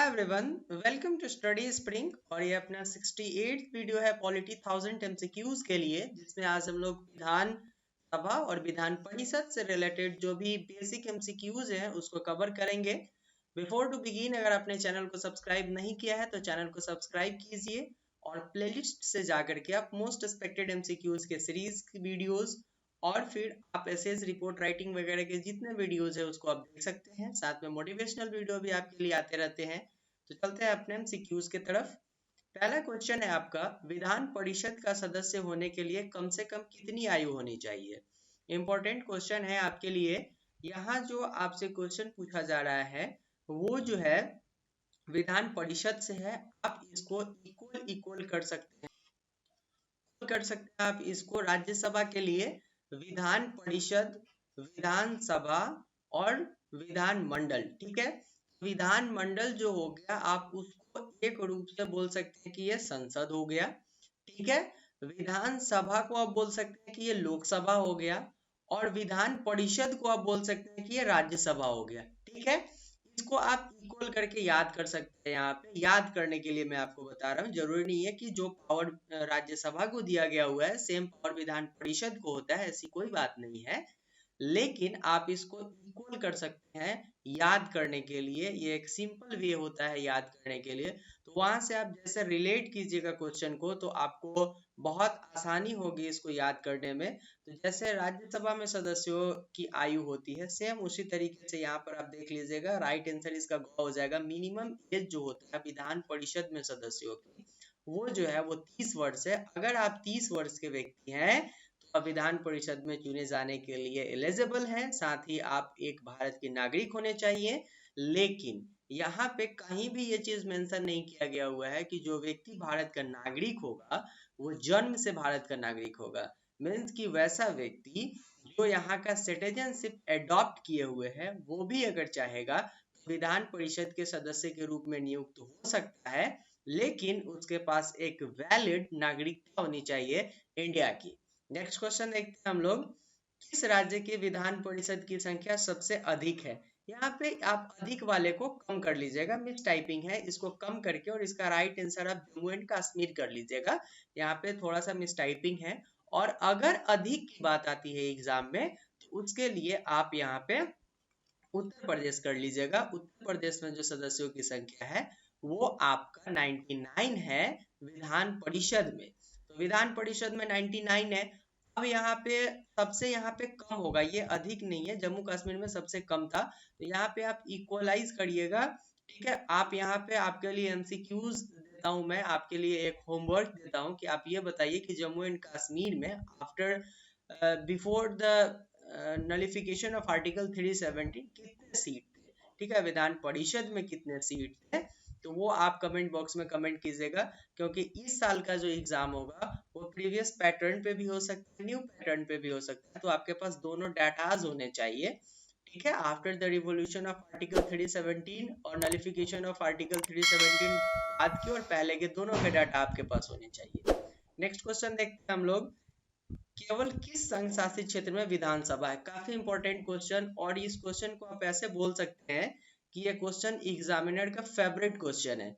Everyone, welcome to study spring. और ये अपना 68 वीडियो है पॉलिटी 1000 एमसीक्यूज के लिए, जिसमें आज हम लोग विधान सभा और विधान परिषद से रिलेटेड जो भी बेसिक एमसीक्यूज हैं उसको कवर करेंगे। बिफोर टू बिगिन, अगर आपने चैनल को सब्सक्राइब नहीं किया है तो चैनल को सब्सक्राइब कीजिए और प्लेलिस्ट से जाकर के आप मोस्ट एक्सपेक्टेड एमसीक्यूज के सीरीज की वीडियोस और फिर आप एसएस रिपोर्ट राइटिंग वगैरह के जितने वीडियोस है उसको आप देख सकते हैं। साथ में मोटिवेशनल वीडियो भी आपके लिए आते रहते हैं। तो चलते हैं अपने एमसीक्यूज की तरफ। पहला क्वेश्चन है आपका, विधान परिषद का सदस्य होने के लिए कम से कम कितनी आयु होनी चाहिए। इंपॉर्टेंट क्वेश्चन है आपके लिए। यहाँ जो आपसे क्वेश्चन पूछा जा रहा है वो जो है विधान परिषद से है। आप इसको इक्वल इक्वल कर सकते हैं आप इसको राज्यसभा के लिए विधान परिषद, विधानसभा और विधान मंडल। ठीक है, विधान मंडल जो हो गया आप उसको एक रूप से बोल सकते हैं कि ये संसद हो गया। ठीक है, विधानसभा को आप बोल सकते हैं कि ये लोकसभा हो गया और विधान परिषद को आप बोल सकते हैं कि ये राज्यसभा हो गया। ठीक है, इसको आप इक्वल करके याद कर सकते हैं। यहाँ पे याद करने के लिए मैं आपको बता रहा हूँ, जरूरी नहीं है कि जो पावर राज्यसभा को दिया गया हुआ है सेम पावर विधान परिषद को होता है, ऐसी कोई बात नहीं है। लेकिन आप इसको इक्वल कर सकते हैं याद करने के लिए। ये एक सिंपल वे होता है याद करने के लिए। तो वहां से आप जैसे रिलेट कीजिएगा क्वेश्चन को तो आपको बहुत आसानी होगी इसको याद करने में। तो जैसे राज्यसभा में सदस्यों की आयु होती है, सेम उसी तरीके से यहाँ पर आप देख लीजिएगा। राइट आंसर इसका ग हो जाएगा। मिनिमम एज जो होता है विधान परिषद में सदस्यों की, वो जो है वो 30 वर्ष है। अगर आप 30 वर्ष के व्यक्ति हैं तो विधान परिषद में चुने जाने के लिए एलिजिबल हैं। साथ ही आप एक भारत के नागरिक होने चाहिए। लेकिन यहाँ पे कहीं भी ये चीज मेंशन नहीं किया गया हुआ है कि जो व्यक्ति भारत का नागरिक होगा वो जन्म से भारत का नागरिक होगा। मीन्स कि वैसा व्यक्ति जो यहाँ का सिटीजनशिप एडॉप्ट किए हुए है वो भी अगर चाहेगा तो विधान परिषद के सदस्य के रूप में नियुक्त हो सकता है। लेकिन उसके पास एक वैलिड नागरिकता होनी चाहिए इंडिया की। नेक्स्ट क्वेश्चन देखते हैं हम लोग। किस राज्य की विधान परिषद की संख्या सबसे अधिक है। यहाँ पे आप अधिक वाले को कम कर लीजिएगा, मिस टाइपिंग है, इसको कम करके और इसका राइट आंसर आप जम्मू एंड कश्मीर कर लीजिएगा। यहाँ पे थोड़ा सा मिस टाइपिंग है। और अगर अधिक की बात आती है एग्जाम में तो उसके लिए आप यहाँ पे उत्तर प्रदेश कर लीजिएगा। उत्तर प्रदेश में जो सदस्यों की संख्या है वो आपका 99 है विधान परिषद में। तो विधान परिषद में 99 है। अब यहाँ पे कम होगा, ये अधिक नहीं है, जम्मू कश्मीर में सबसे कम था। तो यहाँ पे आप इक्वलाइज करिएगा। ठीक है, आप यहाँ पे आपके लिए एमसीक्यूज देता हूँ, मैं आपके लिए एक होमवर्क देता हूँ कि आप ये बताइए कि जम्मू एंड कश्मीर में after before the नलिफिकेशन of article 370 कितने सीट थे। ठीक है, विधान परिषद में कितने सीट थे तो वो आप कमेंट बॉक्स में कमेंट कीजिएगा। क्योंकि इस साल का जो एग्जाम होगा वो प्रीवियस पैटर्न पे भी हो सकता है, न्यू पैटर्न पे भी हो सकता है। तो आपके पास दोनों डाटाज होने चाहिए। ठीक है, after the revolution of article 317 और नलिफिकेशन ऑफ आर्टिकल 317 बाद के और पहले के दोनों के डाटा आपके पास होने चाहिए। नेक्स्ट क्वेश्चन देखते हैं हम लोग। केवल किस संघ शासित क्षेत्र में विधानसभा है। काफी इंपॉर्टेंट क्वेश्चन, और इस क्वेश्चन को आप ऐसे बोल सकते हैं कि ये क्वेश्चन एग्जामिनर का फेवरेट क्वेश्चन है।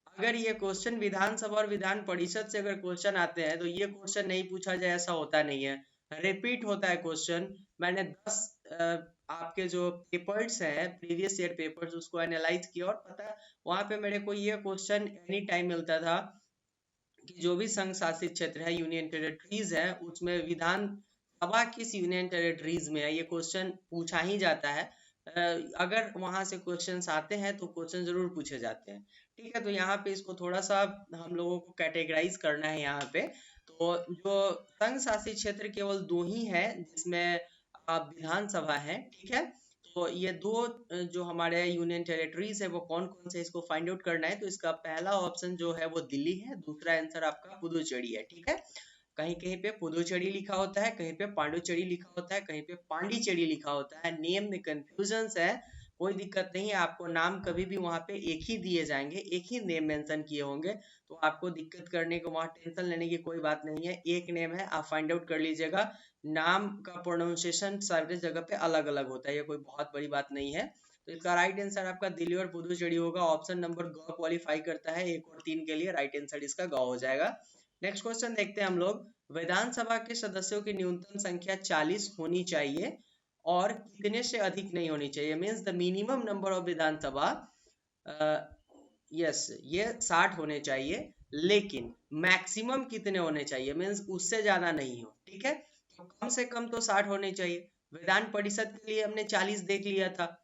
अगर ये क्वेश्चन विधानसभा और विधान परिषद से अगर क्वेश्चन आते हैं तो ये क्वेश्चन नहीं पूछा जाए ऐसा होता नहीं है, रिपीट होता है क्वेश्चन। मैंने 10 आपके जो पेपर्स हैं प्रीवियस ईयर पेपर्स उसको एनालाइज किया और पता वहां पे मेरे को ये क्वेश्चन एनी टाइम मिलता था कि जो भी संघ शासित क्षेत्र है, यूनियन टेरिटरीज है, उसमें विधान सभा किस यूनियन टेरिटरीज में है ये क्वेश्चन पूछा ही जाता है। अगर वहां से क्वेश्चंस आते हैं तो क्वेश्चन जरूर पूछे जाते हैं। ठीक है, तो यहाँ पे इसको थोड़ा सा हम लोगों को कैटेगराइज करना है यहाँ पे। तो जो संघ शासित क्षेत्र केवल दो ही है जिसमें विधानसभा है। ठीक है, तो ये दो जो हमारे यूनियन टेरिटरीज है वो कौन कौन से इसको फाइंड आउट करना है। तो इसका पहला ऑप्शन जो है वो दिल्ली है, दूसरा आंसर आपका पुदुचेरी है। ठीक है, कहीं कहीं पे पुदुचेरी लिखा होता है, कहीं पे पांडुचेरी लिखा होता है, कहीं पे पांडिचेरी लिखा होता है। नेम में कंफ्यूजन है, कोई दिक्कत नहीं है, आपको नाम कभी भी वहां पे एक ही दिए जाएंगे, एक ही नेम मेंशन किए होंगे। तो आपको दिक्कत करने को वहां टेंशन लेने की कोई बात नहीं है, एक नेम है, आप फाइंड आउट कर नाम का प्रोनाउंसिएशन सारी जगह पे अलग अलग होता है, ये कोई बहुत बड़ी बात नहीं है। तो इसका राइट आंसर आपका दिल्ली और पुदुचेरी होगा। ऑप्शन नंबर ग क्वालिफाई करता है 1 और 3 के लिए, राइट आंसर इसका ग हो जाएगा। नेक्स्ट क्वेश्चन देखते हैं हम लोग। विधानसभा के सदस्यों की न्यूनतम संख्या 40 होनी चाहिए और कितने से अधिक नहीं होनी चाहिए, means the minimum number of Vidhan Sabha yes ये 60 होने चाहिए, लेकिन मैक्सिमम कितने होने चाहिए, मीन्स उससे ज्यादा नहीं हो। ठीक है, तो कम से कम तो 60 होने चाहिए। विधान परिषद के लिए हमने 40 देख लिया था,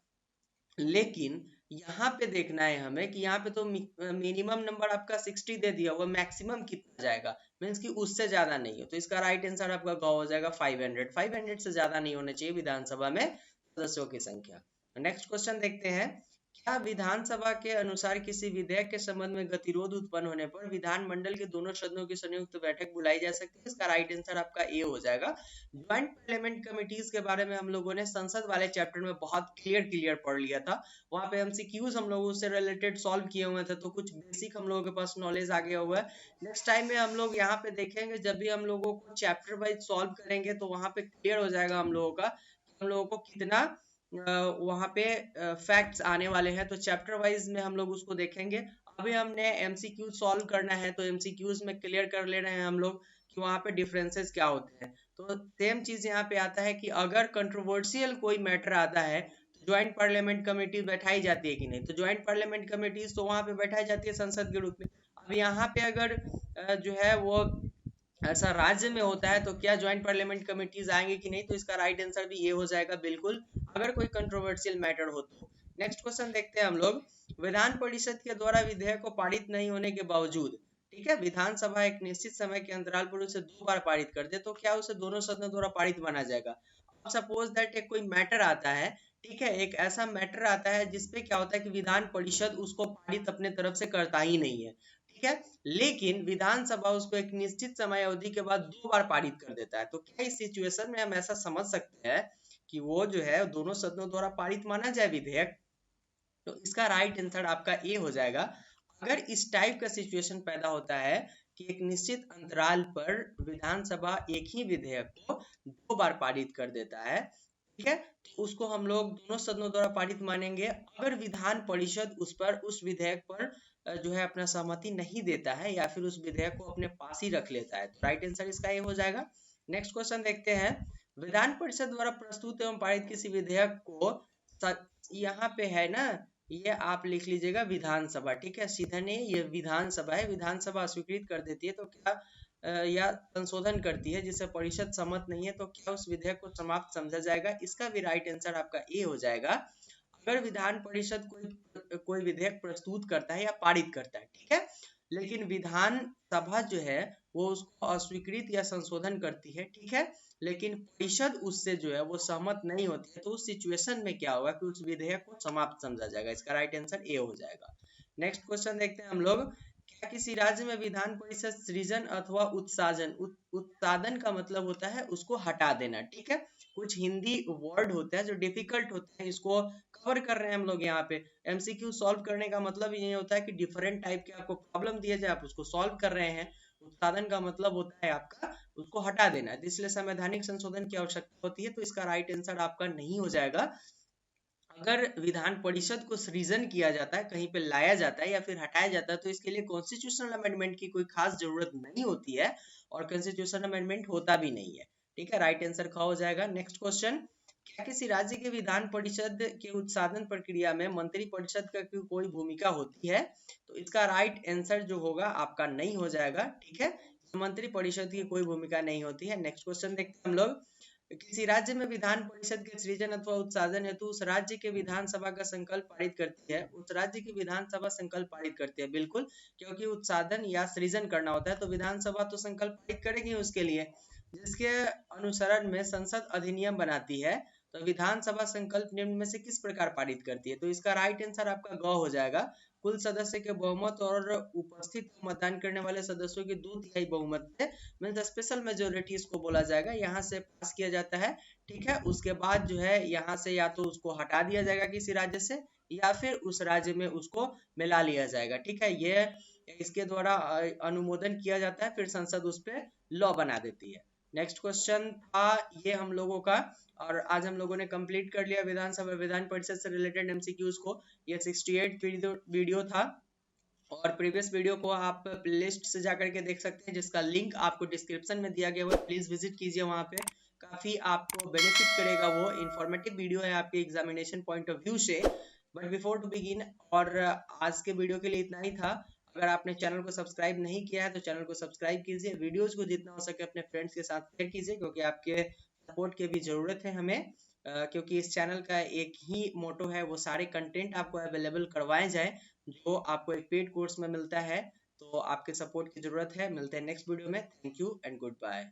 लेकिन यहाँ पे देखना है हमें कि यहाँ पे तो मिनिमम नंबर आपका 60 दे दिया हुआ, मैक्सिमम कितना जाएगा, मीन्स कि उससे ज्यादा नहीं हो। तो इसका राइट आंसर आपका ग हो जाएगा 500। 500 से ज्यादा नहीं होने चाहिए विधानसभा में सदस्यों की संख्या। नेक्स्ट क्वेश्चन देखते हैं। क्या विधानसभा के अनुसार किसी विधेयक के संबंध में गतिरोध उत्पन्न होने पर विधानमंडल के दोनों सदनों की संयुक्त बैठक बुलाई जा सकती है? इसका राइट आंसर आपका ए हो जाएगा। ज्वाइंट पार्लियामेंट कमिटीज के बारे में हम लोगों ने संसद वाले चैप्टर में बहुत क्लियर पढ़ लिया था। वहां पे एमसीक्यूज हम लोग उससे रिलेटेड सॉल्व किए हुए थे, तो कुछ बेसिक हम लोगों के पास नॉलेज आ गया हुआ है। नेक्स्ट टाइम में हम लोग यहाँ पे देखेंगे, जब भी हम लोगों को चैप्टर वाइज सॉल्व करेंगे तो वहां पे क्लियर हो जाएगा हम लोगों का हम लोगों को कितना वहां पे फैक्ट्स आने वाले हैं। तो चैप्टर वाइज में हम लोग उसको देखेंगे। अभी हमने एमसीक्यू सॉल्व करना है, तो एमसीक्यूज में क्लियर कर ले रहे हैं हम लोग कि वहां पे डिफरेंसेस क्या होते हैं। तो सेम चीज यहाँ पे आता है कि अगर कंट्रोवर्शियल कोई मैटर आता है तो ज्वाइंट पार्लियामेंट कमेटी बैठाई जाती है कि नहीं। तो ज्वाइंट पार्लियामेंट कमेटीज तो वहां पे बैठाई जाती है संसद के रूप में। अब यहाँ पे अगर जो है वो ऐसा राज्य में होता है तो क्या ज्वाइंट पार्लियामेंट कमेटीज आएंगे कि नहीं, तो इसका राइट आंसर भी ये हो जाएगा बिल्कुल, अगर कोई कंट्रोवर्शियल मैटर हो तो। नेक्स्ट क्वेश्चन देखते हैं हम लोग। विधान परिषद के द्वारा विधेयक को पारित नहीं होने के बावजूद, ठीक है, विधानसभा एक निश्चित समय के अंतराल पर उसे 2 बार पारित कर दे, तो क्या उसे दोनों सदनों द्वारा पारित माना जाएगा? अब सपोज दैट एक कोई मैटर आता है, ठीक है, एक ऐसा मैटर आता है जिसपे क्या होता है कि विधान परिषद उसको पारित अपने तरफ से करता ही नहीं है, ठीक है, लेकिन विधानसभा उसको एक निश्चित समय अवधि के बाद 2 बार पारित कर देता है। तो क्या इस सिचुएशन में हम ऐसा समझ सकते हैं कि वो जो है दोनों सदनों द्वारा पारित माना जाए विधेयक? तो इसका राइट आंसर आपका ए हो जाएगा। अगर इस टाइप का सिचुएशन पैदा होता है कि एक निश्चित अंतराल पर विधानसभा एक ही विधेयक को 2 बार पारित कर देता है, ठीक है, तो उसको हम लोग दोनों सदनों द्वारा पारित मानेंगे। अगर विधान परिषद उस विधेयक पर जो है अपना सहमति नहीं देता है या फिर उस विधेयक को अपने पास ही रख लेता है, तो राइट आंसर इसका ये हो जाएगा। नेक्स्ट क्वेश्चन देखते हैं। विधान परिषद द्वारा प्रस्तुत एवं पारित किसी विधेयक को, यहाँ पे है ना, ये आप लिख लीजिएगा विधानसभा, ठीक है, सीधा नहीं, ये विधानसभा है। विधानसभा स्वीकृत कर देती है तो क्या या संशोधन करती है जिसे परिषद सम्मत नहीं है, तो क्या उस विधेयक को समाप्त समझा जाएगा? इसका भी राइट आंसर आपका ए हो जाएगा। अगर विधान परिषद कोई विधेयक प्रस्तुत करता है या पारित करता है, ठीक है, लेकिन विधान सभा जो है वो उसको अस्वीकृत या संशोधन करती है, ठीक है, लेकिन परिषद उससे जो है वो सहमत नहीं होती है, तो उस सिचुएशन में क्या होगा कि उस विधेयक को समाप्त समझा जाएगा। इसका राइट आंसर ए हो जाएगा। नेक्स्ट क्वेश्चन देखते हैं हम लोग। क्या किसी राज्य में विधान परिषद सृजन अथवा उत्साधन का मतलब होता है उसको हटा देना, ठीक है, कुछ हिंदी वर्ड होते हैं जो डिफिकल्ट होते हैं, इसको कवर कर रहे हैं हम लोग यहाँ पे। एमसीक्यू सॉल्व करने का मतलब ये होता है कि डिफरेंट टाइप के आपको प्रॉब्लम दिए जाए, आप उसको सॉल्व कर रहे हैं। उत्पादन का मतलब होता है आपका उसको हटा देना, इसलिए संवैधानिक संशोधन की आवश्यकता होती है, तो इसका राइट आंसर आपका नहीं हो जाएगा। अगर विधान परिषद को सृजन किया जाता है, कहीं पे लाया जाता है या फिर हटाया जाता है, तो इसके लिए कॉन्स्टिट्यूशनल अमेंडमेंट की कोई खास जरूरत नहीं होती है और कॉन्स्टिट्यूशनल अमेंडमेंट होता भी नहीं है, ठीक है, राइट आंसर का हो जाएगा। Next question. क्या किसी राज्य के विधान परिषद के उत्साधन प्रक्रिया में मंत्री परिषद का कोई भूमिका होती है? तो इसका राइट आंसर जो होगा आपका नहीं हो जाएगा, ठीक है, मंत्री परिषद की कोई भूमिका नहीं होती है। नेक्स्ट क्वेश्चन देखते हैं हम लोग। किसी राज्य में विधान परिषद के सृजन अथवा उत्साधन हेतु उस राज्य के विधानसभा का संकल्प पारित करती है, उस राज्य की विधानसभा संकल्प पारित करती है, बिल्कुल, क्योंकि उत्साधन या सृजन करना होता है तो विधानसभा तो संकल्प पारित करेगी उसके लिए, जिसके अनुसरण में संसद अधिनियम बनाती है। तो विधानसभा संकल्प निम्न में से किस प्रकार पारित करती है? तो इसका राइट आंसर आपका ग हो जाएगा। कुल सदस्य के बहुमत और उपस्थित मतदान करने वाले सदस्यों की 2/3 बहुमत से, मींस स्पेशल मेजोरिटी इसको बोला जाएगा, यहाँ से पास किया जाता है, ठीक है, उसके बाद जो है यहाँ से या तो उसको हटा दिया जाएगा किसी राज्य से या फिर उस राज्य में उसको मिला लिया जाएगा, ठीक है, ये इसके द्वारा अनुमोदन किया जाता है, फिर संसद उस पर लॉ बना देती है। नेक्स्ट क्वेश्चन था ये हम लोगों का, और आज हम लोगों ने कंप्लीट कर लिया विधानसभा विधान परिषद से रिलेटेड एमसीक्यूज को। ये 68 वीडियो था, और प्रीवियस वीडियो को आप प्लेलिस्ट से जाकर के देख सकते हैं, जिसका लिंक आपको डिस्क्रिप्शन में दिया गया हुआ है। प्लीज विजिट कीजिए वहां पे, काफी आपको बेनिफिट करेगा। वो इंफॉर्मेटिव वीडियो है आपके एग्जामिनेशन पॉइंट ऑफ व्यू से। बट बिफोर टू बिगिन, और आज के वीडियो के लिए इतना ही था। अगर आपने चैनल को सब्सक्राइब नहीं किया है तो चैनल को सब्सक्राइब कीजिए, वीडियोस को जितना हो सके अपने फ्रेंड्स के साथ शेयर कीजिए, क्योंकि आपके सपोर्ट की भी जरूरत है हमें। क्योंकि इस चैनल का एक ही मोटो है, वो सारे कंटेंट आपको अवेलेबल करवाए जाए जो आपको एक पेड कोर्स में मिलता है। तो आपके सपोर्ट की जरूरत है। मिलते हैं नेक्स्ट वीडियो में। Thank you and good bye.